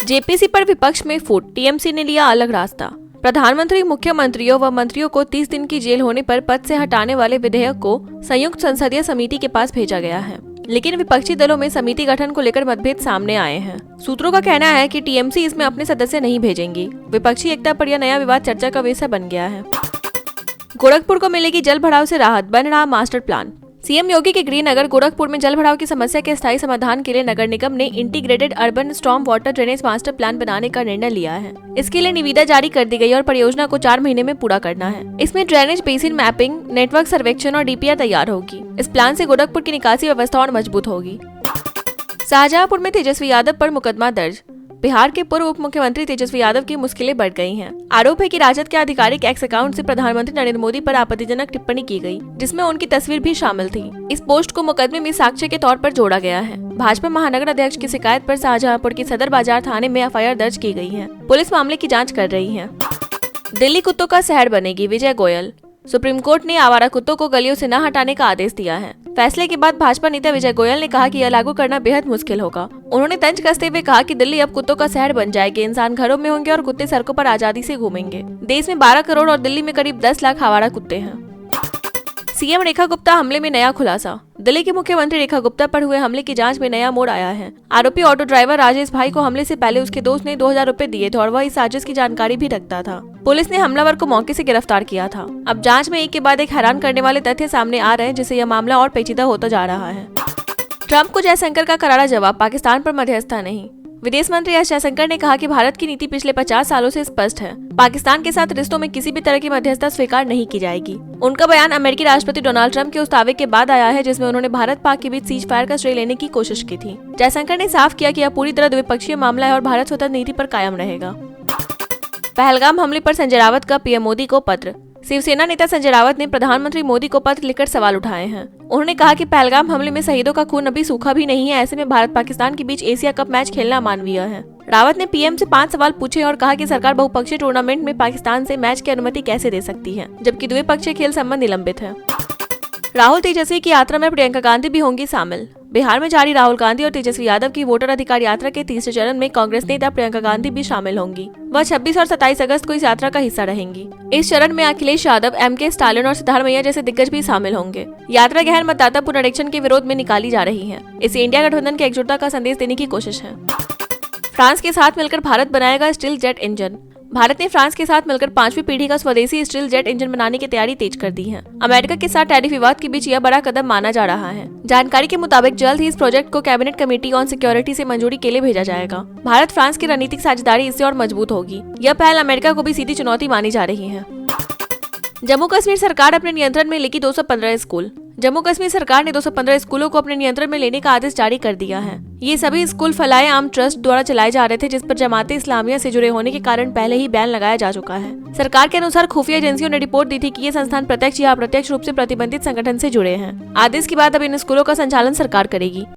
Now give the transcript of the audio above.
JPC पर विपक्ष में फूट, टीएमसी ने लिया अलग रास्ता। प्रधानमंत्री मुख्यमंत्रियों व मंत्रियों को 30 दिन की जेल होने पर पद से हटाने वाले विधेयक को संयुक्त संसदीय समिति के पास भेजा गया है, लेकिन विपक्षी दलों में समिति गठन को लेकर मतभेद सामने आए हैं। सूत्रों का कहना है कि टीएमसी इसमें अपने सदस्य नहीं भेजेंगी। विपक्षी एकता पर यह नया विवाद चर्चा का विषय बन गया है। गोरखपुर को मिलेगी जल भराव से राहत, बन रहा मास्टर प्लान। सीएम योगी के गृह नगर गोरखपुर में जल भराव की समस्या के स्थायी समाधान के लिए नगर निगम ने integrated urban storm water drainage master plan बनाने का निर्णय लिया है। इसके लिए निविदा जारी कर दी गई और परियोजना को 4 महीने में पूरा करना है। इसमें ड्रेनेज बेसिन मैपिंग, नेटवर्क सर्वेक्षण और डीपीआर तैयार होगी। इस प्लान से गोरखपुर की निकासी व्यवस्था और मजबूत होगी। शाहजहांपुर में तेजस्वी यादव पर मुकदमा दर्ज। बिहार के पूर्व उप मुख्यमंत्री तेजस्वी यादव की मुश्किलें बढ़ गई हैं। आरोप है कि राजद के आधिकारिक एक्स अकाउंट से प्रधानमंत्री नरेंद्र मोदी पर आपत्तिजनक टिप्पणी की गई, जिसमें उनकी तस्वीर भी शामिल थी। इस पोस्ट को मुकदमे में साक्ष्य के तौर पर जोड़ा गया है। भाजपा महानगर अध्यक्ष की शिकायत पर शाहजहांपुर की सदर बाजार थाने में एफआईआर दर्ज की गई है। पुलिस मामले की जाँच कर रही है। दिल्ली कुत्तों का शहर बनेगी, विजय गोयल। सुप्रीम कोर्ट ने आवारा कुत्तों को गलियों से न हटाने का आदेश दिया है। फैसले के बाद भाजपा नेता विजय गोयल ने कहा कि यह लागू करना बेहद मुश्किल होगा। उन्होंने तंज कसते हुए कहा कि दिल्ली अब कुत्तों का शहर बन जाएगी। इंसान घरों में होंगे और कुत्ते सड़कों पर आजादी से घूमेंगे। देश में 12 करोड़ और दिल्ली में करीब 10 लाख आवारा कुत्ते हैं। सीएम रेखा गुप्ता हमले में नया खुलासा। दिल्ली की मुख्यमंत्री रेखा गुप्ता पर हुए हमले की जांच में नया मोड़ आया है। आरोपी ऑटो ड्राइवर राजेश भाई को हमले से पहले उसके दोस्त ने 2000 रुपए दिए थे और वह इस साजिश की जानकारी भी रखता था। पुलिस ने हमलावर को मौके से गिरफ्तार किया था। अब जांच में एक के बाद एक हैरान करने वाले तथ्य सामने आ रहे हैं, जिससे यह मामला और पेचीदा होता जा रहा है। ट्रंप को जयशंकर का करारा जवाब, पाकिस्तान पर मध्यस्थता नहीं। विदेश मंत्री एस जयशंकर ने कहा कि भारत की नीति पिछले 50 सालों से स्पष्ट है। पाकिस्तान के साथ रिश्तों में किसी भी तरह की मध्यस्थता स्वीकार नहीं की जाएगी। उनका बयान अमेरिकी राष्ट्रपति डोनाल्ड ट्रंप के उस दावे के बाद आया है, जिसमें उन्होंने भारत पाक के बीच सीज फायर का श्रेय लेने की कोशिश की थी। जयशंकर ने साफ किया कि यह पूरी तरह द्विपक्षीय मामला है और भारत स्वतंत्र नीति पर कायम रहेगा। पहलगाम हमले पर संजय रावत का पीएम मोदी को पत्र। शिवसेना नेता संजय रावत ने प्रधानमंत्री मोदी को पत्र लिखकर सवाल उठाए हैं। उन्होंने कहा कि पहलगाम हमले में शहीदों का खून अभी सूखा भी नहीं है। ऐसे में भारत पाकिस्तान के बीच एशिया कप मैच खेलना अमानवीय है। रावत ने पीएम से 5 सवाल पूछे और कहा कि सरकार बहुपक्षीय टूर्नामेंट में पाकिस्तान से मैच की अनुमति कैसे दे सकती है, जबकि द्विपक्षीय खेल संबंध निलंबित है। राहुल तेजस्वी की यात्रा में प्रियंका गांधी भी होंगी शामिल। बिहार में जारी राहुल गांधी और तेजस्वी यादव की वोटर अधिकार यात्रा के तीसरे चरण में कांग्रेस नेता प्रियंका गांधी भी शामिल होंगी। वह 26 और 27 अगस्त को इस यात्रा का हिस्सा रहेंगी। इस चरण में अखिलेश यादव, एमके स्टालिन और सिद्धारमैया जैसे दिग्गज भी शामिल होंगे। यात्रा गहन मतदाता पुनरीक्षण के विरोध में निकाली जा रही है। इसे इंडिया गठबंधन की एकजुटता का संदेश देने की कोशिश है। फ्रांस के साथ मिलकर भारत बनाएगा स्टील जेट इंजन। भारत ने फ्रांस के साथ मिलकर 5वीं पीढ़ी का स्वदेशी स्टील जेट इंजन बनाने की तैयारी तेज कर दी है। अमेरिका के साथ टैरिफ विवाद के बीच यह बड़ा कदम माना जा रहा है। जानकारी के मुताबिक जल्द ही इस प्रोजेक्ट को कैबिनेट कमेटी ऑन सिक्योरिटी से मंजूरी के लिए भेजा जाएगा। भारत फ्रांस की रणनीतिक साझेदारी इससे और मजबूत होगी। यह पहल अमेरिका को भी सीधी चुनौती मानी जा रही है। जम्मू कश्मीर सरकार अपने नियंत्रण में लेगी 215 स्कूल। जम्मू कश्मीर सरकार ने 215 स्कूलों को अपने नियंत्रण में लेने का आदेश जारी कर दिया है। ये सभी स्कूल फलाए आम ट्रस्ट द्वारा चलाए जा रहे थे, जिस पर जमाते इस्लामिया से जुड़े होने के कारण पहले ही बैन लगाया जा चुका है। सरकार के अनुसार खुफिया एजेंसियों ने रिपोर्ट दी थी कि ये संस्थान प्रत्यक्ष या अप्रत्यक्ष रूप से प्रतिबंधित संगठन से जुड़े हैं। आदेश के बाद अब इन स्कूलों का संचालन सरकार करेगी।